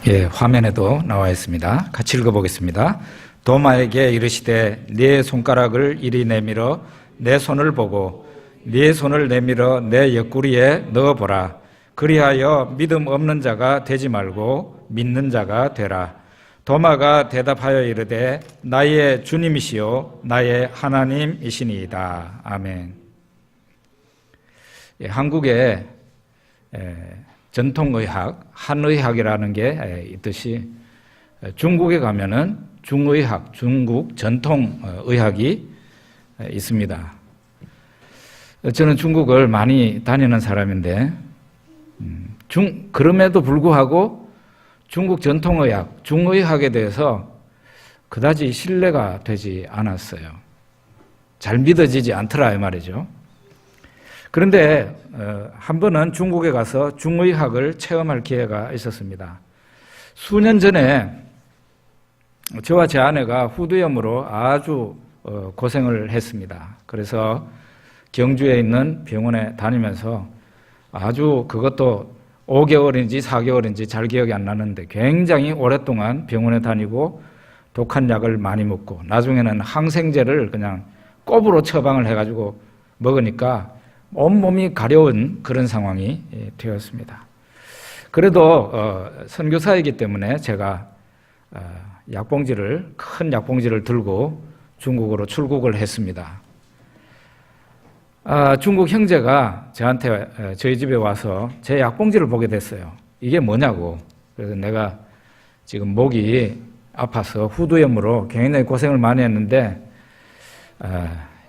예, 화면에도 나와 있습니다. 같이 읽어보겠습니다. 도마에게 이르시되 네 손가락을 이리 내밀어 내 손을 보고 네 손을 내밀어 내 옆구리에 넣어보라. 그리하여 믿음 없는 자가 되지 말고 믿는 자가 되라. 도마가 대답하여 이르되 나의 주님이시요 나의 하나님이시니이다. 아멘. 예, 한국의 전통의학, 한의학이라는 게 있듯이 중국에 가면은 중의학, 중국 전통의학이 있습니다. 저는 중국을 많이 다니는 사람인데 그럼에도 불구하고 중국 전통의학, 중의학에 대해서 그다지 신뢰가 되지 않았어요. 잘 믿어지지 않더라 이 말이죠. 그런데 한 번은 중국에 가서 중의학을 체험할 기회가 있었습니다. 수년 전에 저와 제 아내가 후두염으로 아주 고생을 했습니다. 그래서 경주에 있는 병원에 다니면서 아주 그것도 5개월인지 4개월인지 잘 기억이 안 나는데 굉장히 오랫동안 병원에 다니고 독한 약을 많이 먹고 나중에는 항생제를 그냥 꼽으로 처방을 해가지고 먹으니까 온몸이 가려운 그런 상황이 되었습니다. 그래도 선교사이기 때문에 제가 큰 약봉지를 들고 중국으로 출국을 했습니다. 중국 형제가 저한테 저희 집에 와서 제 약봉지를 보게 됐어요. 이게 뭐냐고. 그래서 내가 지금 목이 아파서 후두염으로 굉장히 고생을 많이 했는데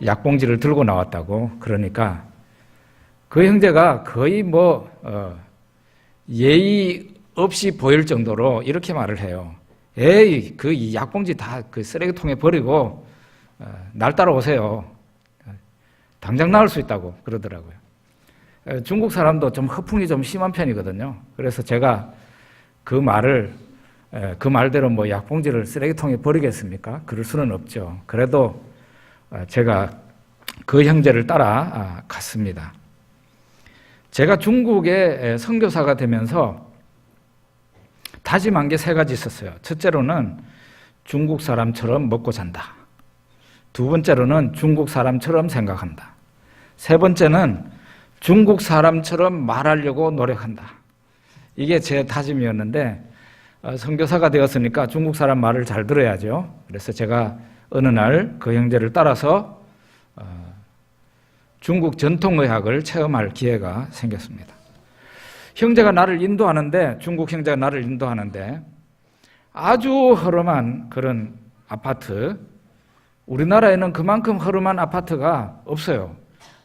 약봉지를 들고 나왔다고. 그러니까 그 형제가 거의 예의 없이 보일 정도로 이렇게 말을 해요. 에이, 그 약봉지 다 그 쓰레기통에 버리고 날 따라오세요. 당장 나을 수 있다고 그러더라고요. 중국 사람도 좀 허풍이 좀 심한 편이거든요. 그래서 제가 그 말대로 약봉지를 쓰레기통에 버리겠습니까? 그럴 수는 없죠. 그래도 제가 그 형제를 따라 갔습니다. 제가 중국의 선교사가 되면서 다짐한 게 3가지 있었어요. 첫째로는 중국 사람처럼 먹고 산다. 두 번째로는 중국 사람처럼 생각한다. 세 번째는 중국 사람처럼 말하려고 노력한다. 이게 제 다짐이었는데 선교사가 되었으니까 중국 사람 말을 잘 들어야죠. 그래서 제가 어느 날 그 형제를 따라서 중국 전통의학을 체험할 기회가 생겼습니다. 형제가 나를 인도하는데, 중국 형제가 나를 인도하는데 아주 허름한 그런 아파트, 우리나라에는 그만큼 허름한 아파트가 없어요.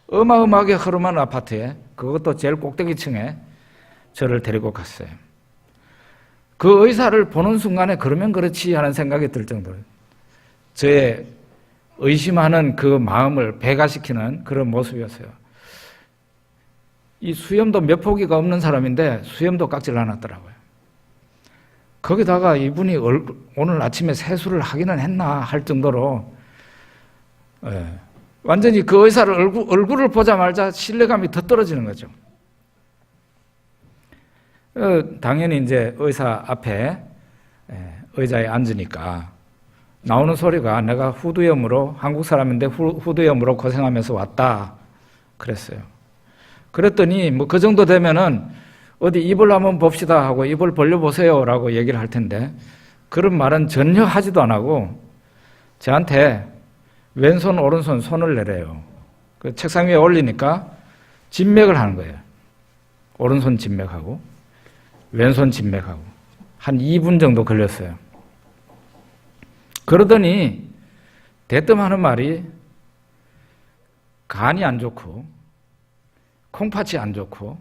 어마어마하게 허름한 아파트에, 그것도 제일 꼭대기층에 저를 데리고 갔어요. 그 의사를 보는 순간에 그러면 그렇지 하는 생각이 들 정도로 저의 의심하는 그 마음을 배가시키는 그런 모습이었어요. 이 수염도 몇 포기가 없는 사람인데 수염도 깎질 않았더라고요. 거기다가 이분이 오늘 아침에 세수를 하기는 했나 할 정도로 완전히 그 의사를 얼굴을 보자마자 신뢰감이 더 떨어지는 거죠. 당연히 이제 의사 앞에 의자에 앉으니까 나오는 소리가 내가 후두염으로, 한국 사람인데 후두염으로 고생하면서 왔다 그랬어요. 그랬더니 그 정도 되면은 어디 입을 한번 봅시다 하고 입을 벌려보세요 라고 얘기를 할 텐데 그런 말은 전혀 하지도 안 하고 저한테 왼손 오른손 손을 내래요. 그 책상 위에 올리니까 진맥을 하는 거예요. 오른손 진맥하고 왼손 진맥하고 한 2분 정도 걸렸어요. 그러더니 대뜸 하는 말이 간이 안 좋고 콩팥이 안 좋고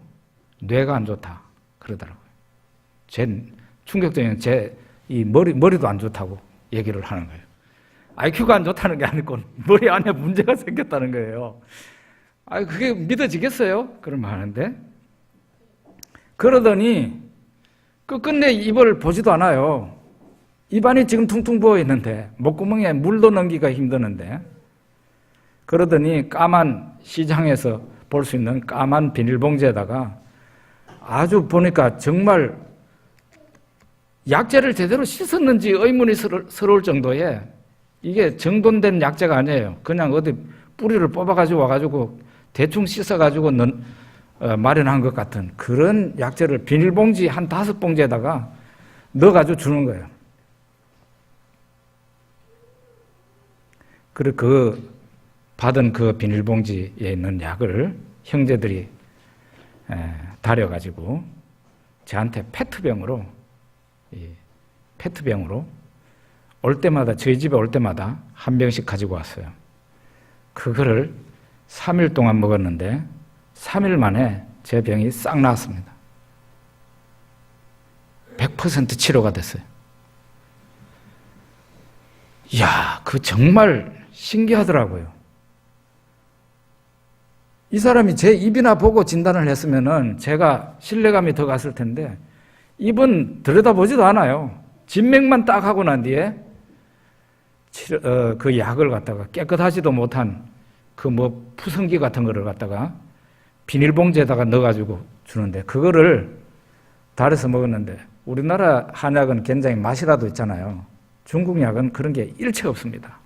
뇌가 안 좋다 그러더라고요. 충격적인 이 머리도 안 좋다고 얘기를 하는 거예요. IQ가 안 좋다는 게 아니고 머리 안에 문제가 생겼다는 거예요. 그게 믿어지겠어요? 그런 말 하는데. 그러더니 끝내 입을 보지도 않아요. 입안이 지금 퉁퉁 부어 있는데 목구멍에 물도 넣기가 힘드는데 그러더니 까만 시장에서 볼 수 있는 까만 비닐봉지에다가 아주 보니까 정말 약재를 제대로 씻었는지 의문이 스러울 정도에 이게 정돈된 약재가 아니에요. 그냥 어디 뿌리를 뽑아가지고 와가지고 대충 씻어가지고 마련한 것 같은 그런 약재를 비닐봉지 한 5봉지에다가 넣어가지고 주는 거예요. 그리고 받은 그 비닐봉지에 있는 약을 형제들이 다려가지고 저한테 페트병으로 올 때마다, 저희 집에 올 때마다 한 병씩 가지고 왔어요. 그거를 3일 동안 먹었는데 3일 만에 제 병이 싹 나았습니다. 100% 치료가 됐어요. 이야, 그 정말 신기하더라고요. 이 사람이 제 입이나 보고 진단을 했으면은 제가 신뢰감이 더 갔을 텐데 입은 들여다보지도 않아요. 진맥만 딱 하고 난 뒤에 그 약을 갖다가 깨끗하지도 못한 그 푸성기 같은 거를 갖다가 비닐봉지에다가 넣어가지고 주는데 그거를 달여서 먹었는데 우리나라 한약은 굉장히 맛이라도 있잖아요. 중국 약은 그런 게 일체 없습니다.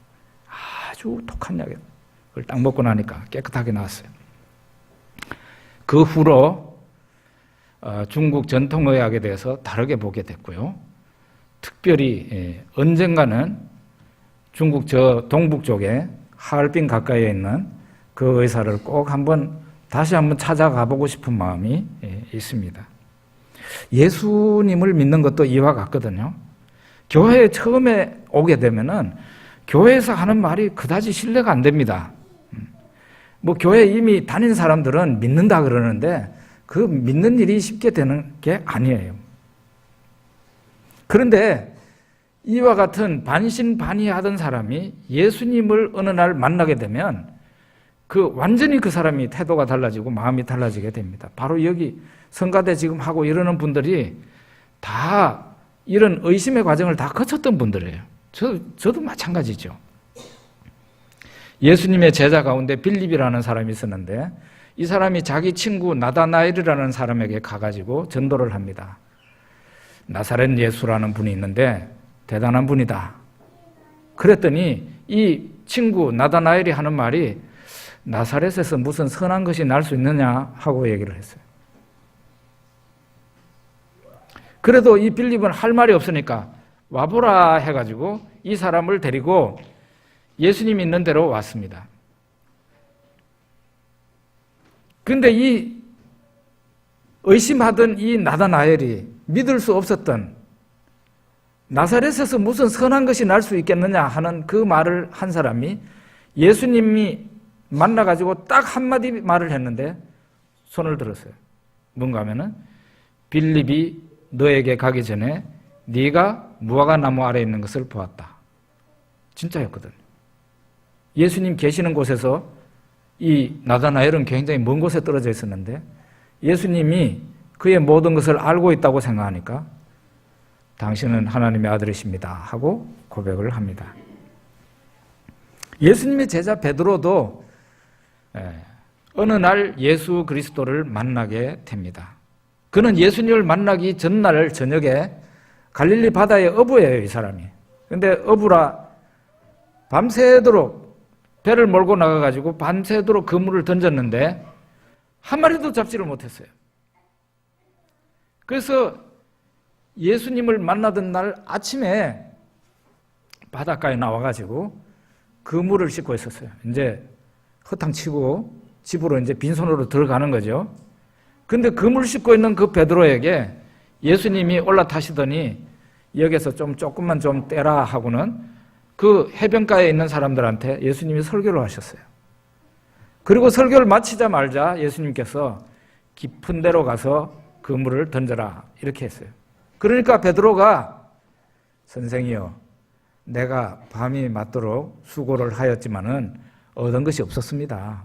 아주 독한 약을 딱 먹고 나니까 깨끗하게 나왔어요. 그 후로 중국 전통의학에 대해서 다르게 보게 됐고요. 특별히 언젠가는 중국 저 동북 쪽에 하얼빈 가까이에 있는 그 의사를 꼭 다시 한번 찾아가 보고 싶은 마음이 있습니다. 예수님을 믿는 것도 이와 같거든요. 교회에 처음에 오게 되면은 교회에서 하는 말이 그다지 신뢰가 안 됩니다. 교회 이미 다닌 사람들은 믿는다 그러는데 그 믿는 일이 쉽게 되는 게 아니에요. 그런데 이와 같은 반신반의하던 사람이 예수님을 어느 날 만나게 되면 완전히 그 사람이 태도가 달라지고 마음이 달라지게 됩니다. 바로 여기 성가대 지금 하고 이러는 분들이 다 이런 의심의 과정을 다 거쳤던 분들이에요. 저도 마찬가지죠. 예수님의 제자 가운데 빌립이라는 사람이 있었는데 이 사람이 자기 친구 나다나엘이라는 사람에게 가가지고 전도를 합니다. 나사렛 예수라는 분이 있는데 대단한 분이다. 그랬더니 이 친구 나다나엘이 하는 말이 나사렛에서 무슨 선한 것이 날 수 있느냐 하고 얘기를 했어요. 그래도 이 빌립은 할 말이 없으니까 와보라 해가지고 이 사람을 데리고 예수님 있는 데로 왔습니다. 그런데 이 의심하던 이 나다나엘이 믿을 수 없었던 나사렛에서 무슨 선한 것이 날 수 있겠느냐 하는 그 말을 한 사람이 예수님이 만나가지고 딱 한마디 말을 했는데 손을 들었어요. 뭔가 하면은 빌립이 너에게 가기 전에 네가 무화과 나무 아래에 있는 것을 보았다. 진짜였거든요. 예수님 계시는 곳에서 이 나다나엘은 굉장히 먼 곳에 떨어져 있었는데 예수님이 그의 모든 것을 알고 있다고 생각하니까 당신은 하나님의 아들이십니다 하고 고백을 합니다. 예수님의 제자 베드로도 어느 날 예수 그리스도를 만나게 됩니다. 그는 예수님을 만나기 전날 저녁에 갈릴리 바다의 어부예요, 이 사람이. 그런데 어부라 밤새도록 배를 몰고 나가가지고 밤새도록 그물을 던졌는데 한 마리도 잡지를 못했어요. 그래서 예수님을 만나던 날 아침에 바닷가에 나와가지고 그물을 씻고 있었어요. 이제 허탕치고 집으로 이제 빈손으로 들어가는 거죠. 근데 그물 씻고 있는 그 베드로에게 예수님이 올라타시더니 여기서 조금만 좀 떼라 하고는 그 해변가에 있는 사람들한테 예수님이 설교를 하셨어요. 그리고 설교를 마치자 말자 예수님께서 깊은 데로 가서 그물을 던져라 이렇게 했어요. 그러니까 베드로가 선생이여 내가 밤이 맞도록 수고를 하였지만은 얻은 것이 없었습니다.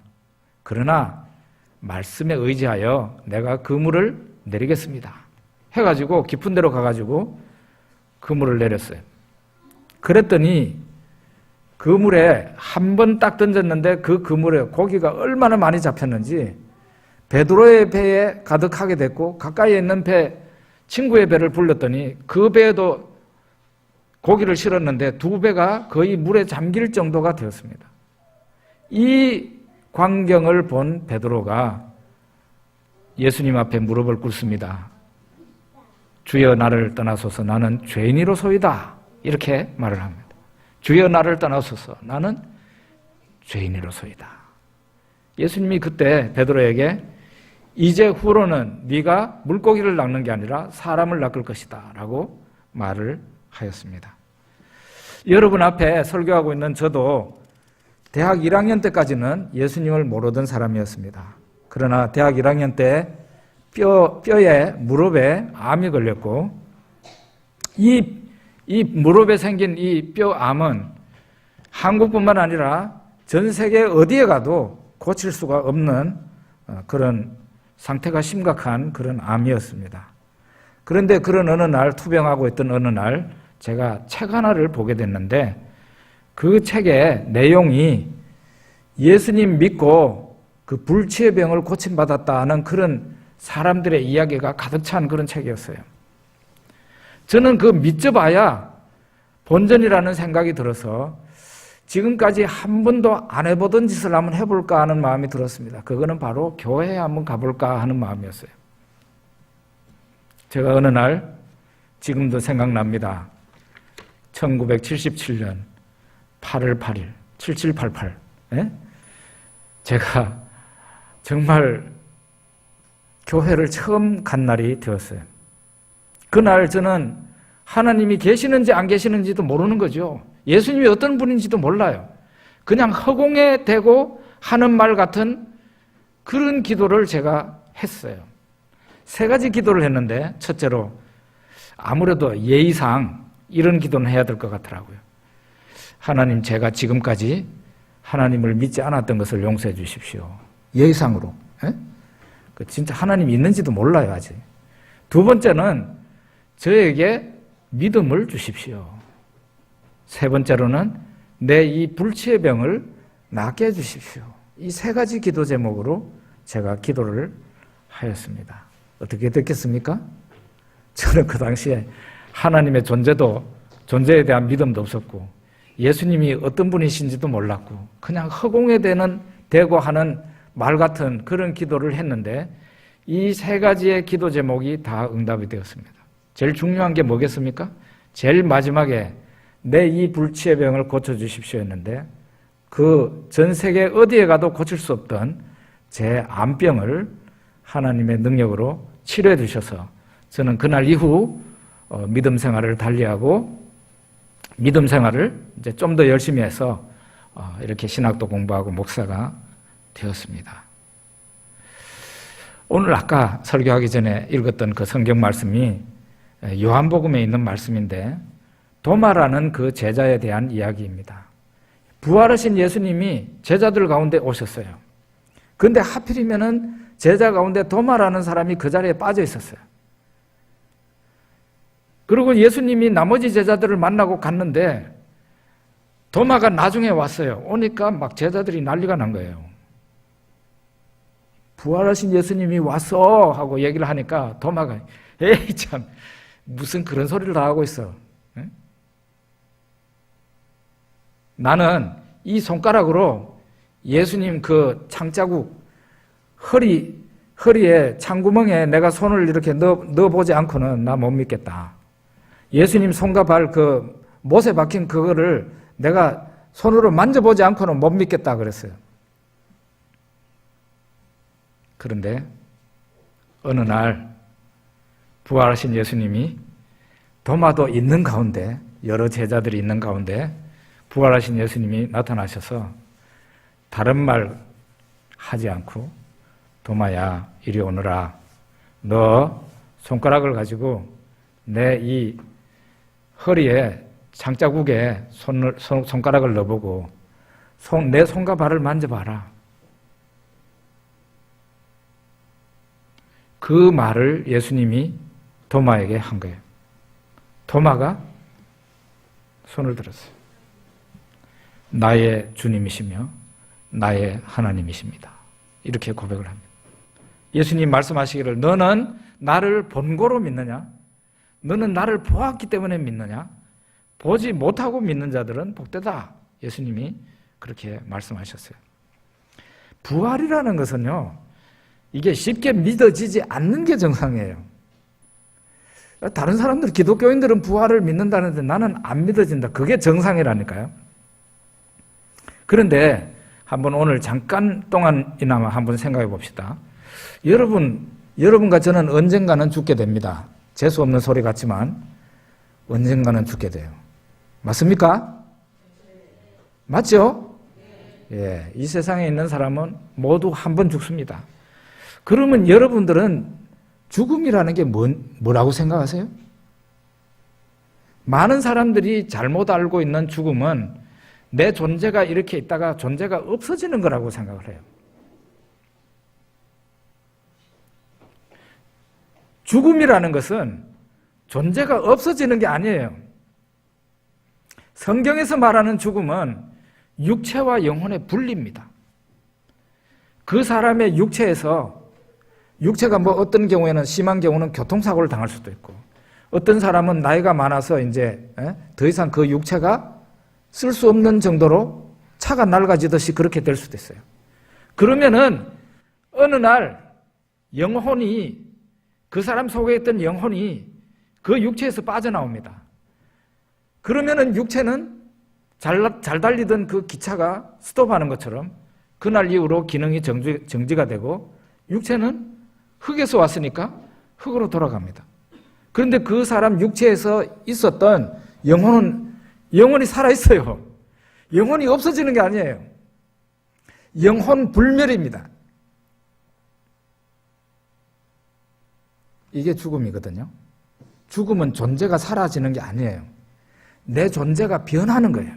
그러나 말씀에 의지하여 내가 그물을 내리겠습니다. 해가지고 깊은 데로 가가지고 그물을 내렸어요. 그랬더니 그물에 한 번 딱 던졌는데 그 그물에 고기가 얼마나 많이 잡혔는지 베드로의 배에 가득하게 됐고 가까이에 있는 배 친구의 배를 불렀더니 그 배에도 고기를 실었는데 두 배가 거의 물에 잠길 정도가 되었습니다. 이 광경을 본 베드로가 예수님 앞에 무릎을 꿇습니다. 주여 나를 떠나소서 나는 죄인이로소이다. 이렇게 말을 합니다. 주여 나를 떠나소서 나는 죄인이로소이다. 예수님이 그때 베드로에게 이제 후로는 네가 물고기를 낚는 게 아니라 사람을 낚을 것이다 라고 말을 하였습니다. 여러분 앞에 설교하고 있는 저도 대학 1학년 때까지는 예수님을 모르던 사람이었습니다. 그러나 대학 1학년 때 뼈에 무릎에 암이 걸렸고 이 무릎에 생긴 이 뼈암은 한국뿐만 아니라 전 세계 어디에 가도 고칠 수가 없는 그런 상태가 심각한 그런 암이었습니다. 그런데 그런 어느 날 투병하고 있던 어느 날 제가 책 하나를 보게 됐는데 그 책의 내용이 예수님 믿고 그 불치의 병을 고침받았다는 그런 사람들의 이야기가 가득 찬 그런 책이었어요. 저는 그 믿져봐야 본전이라는 생각이 들어서 지금까지 한 번도 안 해보던 짓을 한번 해볼까 하는 마음이 들었습니다. 그거는 바로 교회에 한번 가볼까 하는 마음이었어요. 제가 어느 날 지금도 생각납니다. 1977년 8월 8일 7788 제가 정말 교회를 처음 간 날이 되었어요. 그날 저는 하나님이 계시는지 안 계시는지도 모르는 거죠. 예수님이 어떤 분인지도 몰라요. 그냥 허공에 대고 하는 말 같은 그런 기도를 제가 했어요. 3가지 기도를 했는데 첫째로 아무래도 예의상 이런 기도는 해야 될 것 같더라고요. 하나님, 제가 지금까지 하나님을 믿지 않았던 것을 용서해 주십시오. 예의상으로. 진짜 하나님이 있는지도 몰라요, 아직. 2번째는 저에게 믿음을 주십시오. 3번째로는 내 이 불치의 병을 낫게 해주십시오. 이 3가지 기도 제목으로 제가 기도를 하였습니다. 어떻게 됐겠습니까? 저는 그 당시에 하나님의 존재에 대한 믿음도 없었고 예수님이 어떤 분이신지도 몰랐고 그냥 허공에 대고 하는 말 같은 그런 기도를 했는데 이 3가지의 기도 제목이 다 응답이 되었습니다. 제일 중요한 게 뭐겠습니까? 제일 마지막에 내 이 불치의 병을 고쳐주십시오 했는데 그 전 세계 어디에 가도 고칠 수 없던 제 암병을 하나님의 능력으로 치료해 주셔서 저는 그날 이후 믿음 생활을 달리하고 믿음 생활을 이제 좀 더 열심히 해서 이렇게 신학도 공부하고 목사가 되었습니다. 오늘 아까 설교하기 전에 읽었던 그 성경 말씀이 요한복음에 있는 말씀인데 도마라는 그 제자에 대한 이야기입니다. 부활하신 예수님이 제자들 가운데 오셨어요. 그런데 하필이면은 제자 가운데 도마라는 사람이 그 자리에 빠져 있었어요. 그리고 예수님이 나머지 제자들을 만나고 갔는데 도마가 나중에 왔어요. 오니까 막 제자들이 난리가 난 거예요. 부활하신 예수님이 왔어 하고 얘기를 하니까 도마가 에이 참 무슨 그런 소리를 다 하고 있어. 나는 이 손가락으로 예수님 그 창자국 허리에 창구멍에 내가 손을 이렇게 넣어보지 않고는 나 못 믿겠다. 예수님 손과 발 그 못에 박힌 그거를 내가 손으로 만져보지 않고는 못 믿겠다 그랬어요. 그런데 어느 날 부활하신 예수님이 도마도 있는 가운데 여러 제자들이 있는 가운데 부활하신 예수님이 나타나셔서 다른 말 하지 않고 도마야 이리 오너라. 너 손가락을 가지고 내 이 허리에 창자국에 손가락을 넣어보고 내 손과 발을 만져봐라. 그 말을 예수님이 도마에게 한 거예요. 도마가 손을 들었어요. 나의 주님이시며 나의 하나님이십니다. 이렇게 고백을 합니다. 예수님 말씀하시기를 너는 나를 본고로 믿느냐? 너는 나를 보았기 때문에 믿느냐? 보지 못하고 믿는 자들은 복되다. 예수님이 그렇게 말씀하셨어요. 부활이라는 것은요, 이게 쉽게 믿어지지 않는 게 정상이에요. 다른 사람들, 기독교인들은 부활을 믿는다는데 나는 안 믿어진다. 그게 정상이라니까요. 그런데 한번 오늘 잠깐 동안이나마 한번 생각해 봅시다. 여러분과 저는 언젠가는 죽게 됩니다. 재수 없는 소리 같지만 언젠가는 죽게 돼요. 맞습니까? 맞죠? 예, 이 세상에 있는 사람은 모두 한 번 죽습니다. 그러면 여러분들은 죽음이라는 게 뭐라고 생각하세요? 많은 사람들이 잘못 알고 있는 죽음은 내 존재가 이렇게 있다가 존재가 없어지는 거라고 생각을 해요. 죽음이라는 것은 존재가 없어지는 게 아니에요. 성경에서 말하는 죽음은 육체와 영혼의 분리입니다. 그 사람의 육체가 뭐 어떤 경우에는 심한 경우는 교통사고를 당할 수도 있고, 어떤 사람은 나이가 많아서 이제 더 이상 그 육체가 쓸 수 없는 정도로 차가 낡아지듯이 그렇게 될 수도 있어요. 그러면은 어느 날 영혼이, 그 사람 속에 있던 영혼이 그 육체에서 빠져나옵니다. 그러면은 육체는 잘 달리던 그 기차가 스톱하는 것처럼 그날 이후로 기능이 정지가 되고 육체는 흙에서 왔으니까 흙으로 돌아갑니다. 그런데 그 사람 육체에서 있었던 영혼이 살아있어요. 영혼이 없어지는 게 아니에요. 영혼 불멸입니다. 이게 죽음이거든요. 죽음은 존재가 사라지는 게 아니에요. 내 존재가 변하는 거예요.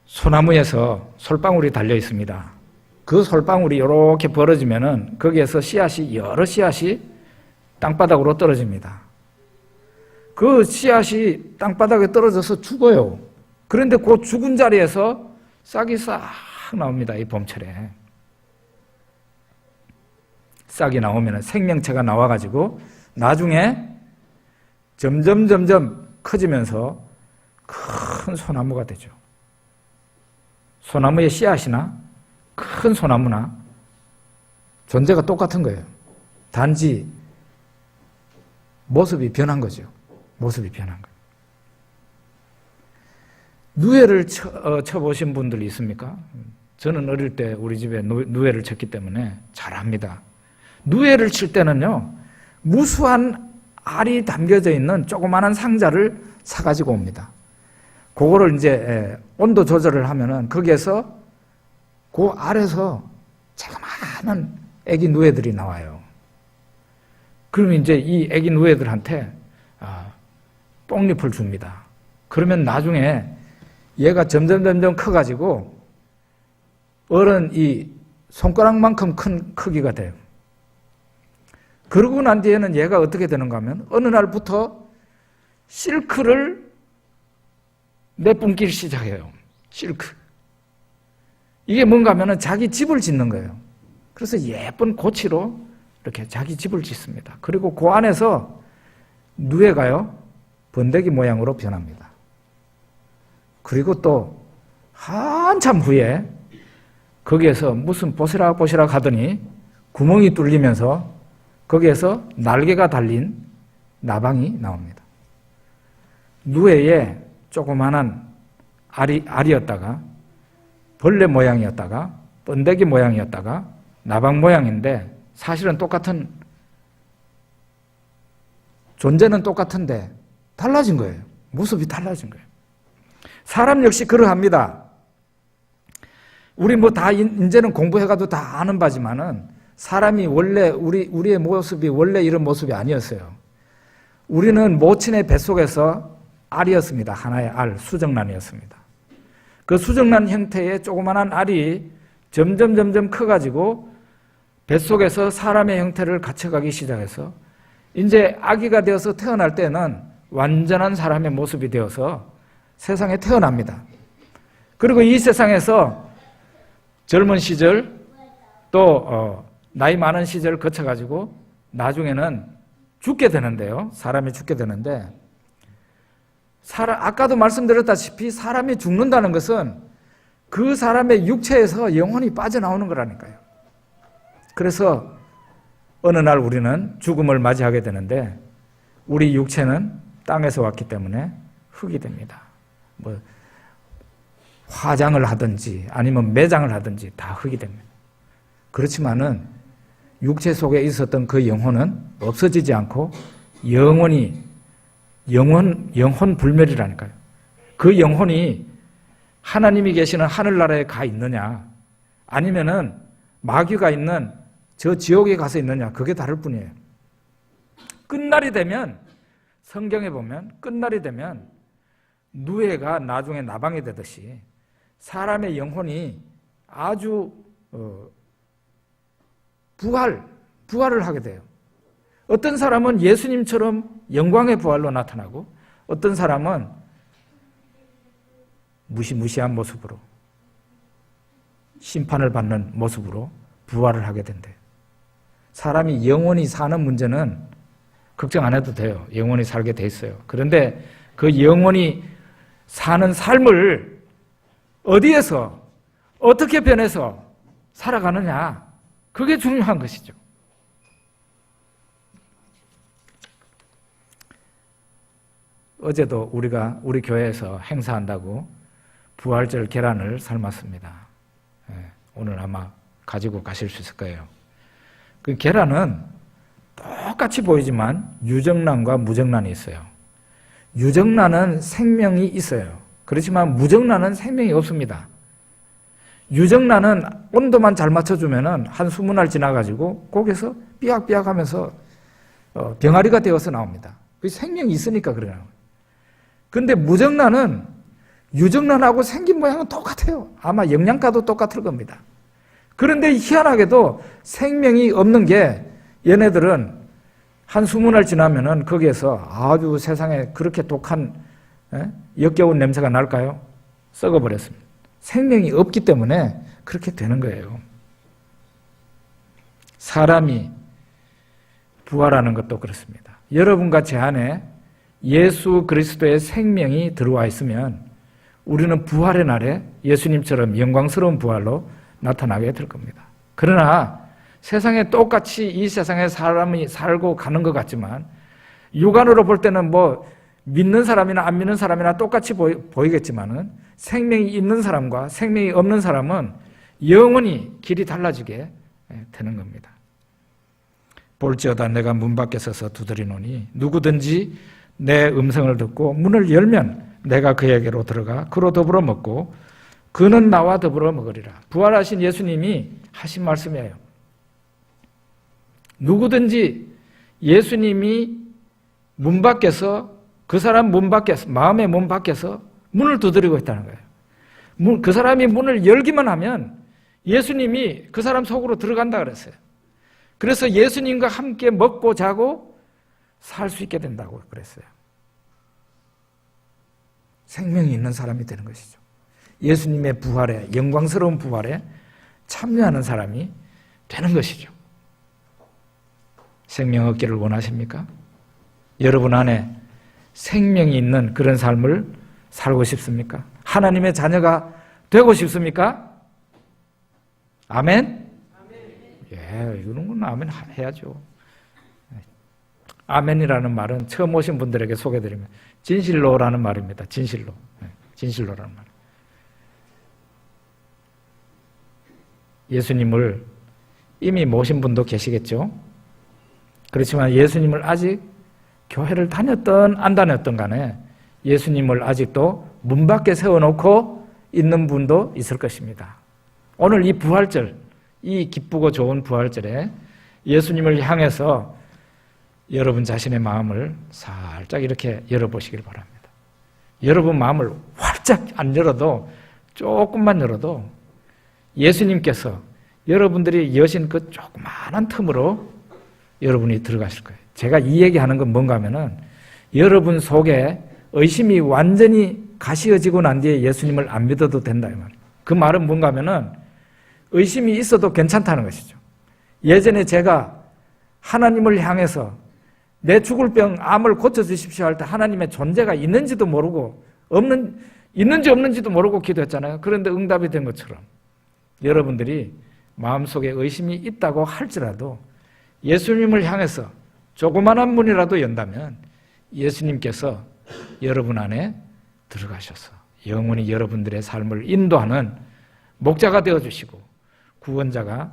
소나무에서 솔방울이 달려 있습니다. 그 솔방울이 이렇게 벌어지면은 거기에서 여러 씨앗이 땅바닥으로 떨어집니다. 그 씨앗이 땅바닥에 떨어져서 죽어요. 그런데 그 죽은 자리에서 싹이 싹 나옵니다. 이 봄철에. 싹이 나오면 생명체가 나와가지고 나중에 점점 커지면서 큰 소나무가 되죠. 소나무의 씨앗이나 큰 소나무나 존재가 똑같은 거예요. 단지 모습이 변한 거죠. 모습이 변한 거예요. 누에를 쳐보신 분들 있습니까? 저는 어릴 때 우리 집에 누에를 쳤기 때문에 잘 압니다. 누에를 칠 때는요, 무수한 알이 담겨져 있는 조그마한 상자를 사가지고 옵니다. 그거를 이제 온도 조절을 하면은 거기에서 그 알에서 자그마한 애기 누에들이 나와요. 그러면 이제 이 애기 누에들한테 뽕잎을 줍니다. 그러면 나중에 얘가 점점 커가지고 어른 이 손가락만큼 큰 크기가 돼요. 그러고 난 뒤에는 얘가 어떻게 되는가 하면 어느 날부터 실크를 내뿜기 시작해요. 실크. 이게 뭔가 하면은 자기 집을 짓는 거예요. 그래서 예쁜 고치로 이렇게 자기 집을 짓습니다. 그리고 그 안에서 누에가요, 번데기 모양으로 변합니다. 그리고 또 한참 후에 거기에서 무슨 보시락 하더니 구멍이 뚫리면서 거기에서 날개가 달린 나방이 나옵니다. 누에에 조그마한 알이었다가 벌레 모양이었다가 번데기 모양이었다가 나방 모양인데 사실은 똑같은, 존재는 똑같은데 달라진 거예요. 모습이 달라진 거예요. 사람 역시 그러합니다. 우리 뭐 다 이제는 공부해가도 다 아는 바지만은 사람이 원래 우리의 모습이 원래 이런 모습이 아니었어요. 우리는 모친의 뱃속에서 알이었습니다. 하나의 알, 수정란이었습니다. 그 수정란 형태의 조그만한 알이 점점 커가지고 뱃속에서 사람의 형태를 갖춰가기 시작해서 이제 아기가 되어서 태어날 때는 완전한 사람의 모습이 되어서 세상에 태어납니다. 그리고 이 세상에서 젊은 시절 또 나이 많은 시절을 거쳐가지고 나중에는 죽게 되는데요. 사람이 죽게 되는데, 아까도 말씀드렸다시피 사람이 죽는다는 것은 그 사람의 육체에서 영혼이 빠져나오는 거라니까요. 그래서 어느 날 우리는 죽음을 맞이하게 되는데, 우리 육체는 땅에서 왔기 때문에 흙이 됩니다. 뭐 화장을 하든지 아니면 매장을 하든지 다 흙이 됩니다. 그렇지만은 육체 속에 있었던 그 영혼은 없어지지 않고 영원 불멸이라니까요. 그 영혼이 하나님이 계시는 하늘나라에 가 있느냐, 아니면은 마귀가 있는 저 지옥에 가서 있느냐, 그게 다를 뿐이에요. 끝날이 되면, 성경에 보면 끝날이 되면 누에가 나중에 나방이 되듯이 사람의 영혼이 아주 부활을 하게 돼요. 어떤 사람은 예수님처럼 영광의 부활로 나타나고, 어떤 사람은 무시무시한 모습으로, 심판을 받는 모습으로 부활을 하게 된대요. 사람이 영원히 사는 문제는 걱정 안 해도 돼요. 영원히 살게 돼 있어요. 그런데 그 영원히 사는 삶을 어디에서 어떻게 변해서 살아가느냐, 그게 중요한 것이죠. 어제도 우리 교회에서 행사한다고 부활절 계란을 삶았습니다. 오늘 아마 가지고 가실 수 있을 거예요. 그 계란은 똑같이 보이지만 유정란과 무정란이 있어요. 유정란은 생명이 있어요. 그렇지만 무정란은 생명이 없습니다. 유정란은 온도만 잘 맞춰주면 한 20날 지나가지고 거기서 삐약삐약 하면서 병아리가 되어서 나옵니다. 그 생명이 있으니까 그래요. 근데 무정란은 유정란하고 생긴 모양은 똑같아요. 아마 영양가도 똑같을 겁니다. 그런데 희한하게도 생명이 없는 게, 얘네들은 한 20날 지나면은 거기에서 아주 세상에 그렇게 독한 역겨운 냄새가 날까요? 썩어버렸습니다. 생명이 없기 때문에 그렇게 되는 거예요. 사람이 부활하는 것도 그렇습니다. 여러분과 제 안에 예수 그리스도의 생명이 들어와 있으면 우리는 부활의 날에 예수님처럼 영광스러운 부활로 나타나게 될 겁니다. 그러나 세상에 똑같이 이 세상에 사람이 살고 가는 것 같지만, 육안으로 볼 때는 뭐 믿는 사람이나 안 믿는 사람이나 똑같이 보이겠지만은, 생명이 있는 사람과 생명이 없는 사람은 영원히 길이 달라지게 되는 겁니다. 볼지어다 내가 문 밖에 서서 두드리노니 누구든지 내 음성을 듣고 문을 열면 내가 그에게로 들어가 그로 더불어 먹고 그는 나와 더불어 먹으리라. 부활하신 예수님이 하신 말씀이에요. 누구든지 예수님이 문 밖에서, 그 사람 문 밖에서, 마음의 문 밖에서 문을 두드리고 있다는 거예요. 그 사람이 문을 열기만 하면 예수님이 그 사람 속으로 들어간다 그랬어요. 그래서 예수님과 함께 먹고 자고 살 수 있게 된다고 그랬어요. 생명이 있는 사람이 되는 것이죠. 예수님의 부활에, 영광스러운 부활에 참여하는 사람이 되는 것이죠. 생명 얻기를 원하십니까? 여러분 안에 생명이 있는 그런 삶을 살고 싶습니까? 하나님의 자녀가 되고 싶습니까? 아멘? 예, 이런 건 아멘 해야죠. 아멘이라는 말은 처음 오신 분들에게 소개드리면 진실로라는 말입니다. 진실로. 진실로라는 말. 예수님을 이미 모신 분도 계시겠죠? 그렇지만 예수님을 아직 교회를 다녔던 안 다녔던 간에 예수님을 아직도 문 밖에 세워놓고 있는 분도 있을 것입니다. 오늘 이 부활절, 이 기쁘고 좋은 부활절에 예수님을 향해서 여러분 자신의 마음을 살짝 이렇게 열어보시길 바랍니다. 여러분 마음을 활짝 안 열어도, 조금만 열어도 예수님께서 여러분들이 여신 그 조그마한 틈으로 여러분이 들어가실 거예요. 제가 이 얘기하는 건 뭔가 하면은, 여러분 속에 의심이 완전히 가시어지고 난 뒤에 예수님을 안 믿어도 된다 이 말이에요. 그 말은 뭔가 하면은 의심이 있어도 괜찮다는 것이죠. 예전에 제가 하나님을 향해서 내 죽을 병 암을 고쳐주십시오 할 때 하나님의 존재가 있는지도 모르고 있는지 없는지도 모르고 기도했잖아요. 그런데 응답이 된 것처럼 여러분들이 마음속에 의심이 있다고 할지라도 예수님을 향해서 조그마한 문이라도 연다면 예수님께서 여러분 안에 들어가셔서 영원히 여러분들의 삶을 인도하는 목자가 되어주시고 구원자가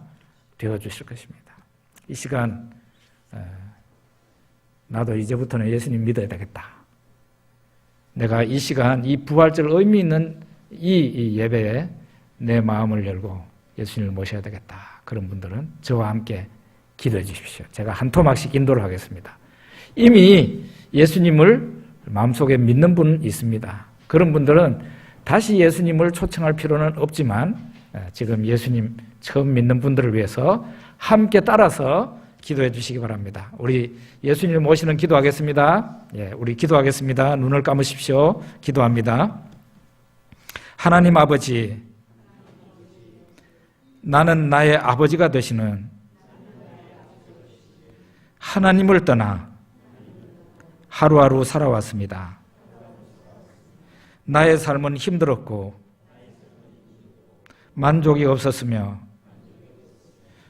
되어주실 것입니다. 이 시간 나도 이제부터는 예수님 믿어야 되겠다. 내가 이 시간 이 부활절 의미 있는 이 예배에 내 마음을 열고 예수님을 모셔야 되겠다. 그런 분들은 저와 함께 기도해 주십시오. 제가 한 토막씩 인도를 하겠습니다. 이미 예수님을 마음속에 믿는 분 있습니다. 그런 분들은 다시 예수님을 초청할 필요는 없지만 지금 예수님 처음 믿는 분들을 위해서 함께 따라서 기도해 주시기 바랍니다. 우리 예수님 모시는 기도하겠습니다. 우리 기도하겠습니다. 눈을 감으십시오. 기도합니다. 하나님 아버지, 나는 나의 아버지가 되시는 하나님을 떠나 하루하루 살아왔습니다. 나의 삶은 힘들었고 만족이 없었으며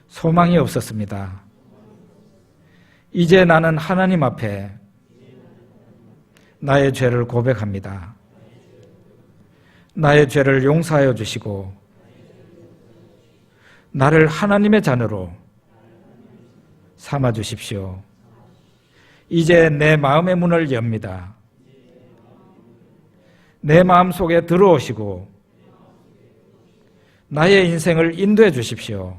소망이 없었습니다. 이제 나는 하나님 앞에 나의 죄를 고백합니다. 나의 죄를 용서하여 주시고 나를 하나님의 자녀로 삼아 주십시오. 이제 내 마음의 문을 엽니다. 내 마음 속에 들어오시고 나의 인생을 인도해 주십시오.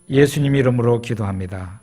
예수님 이름으로 기도합니다.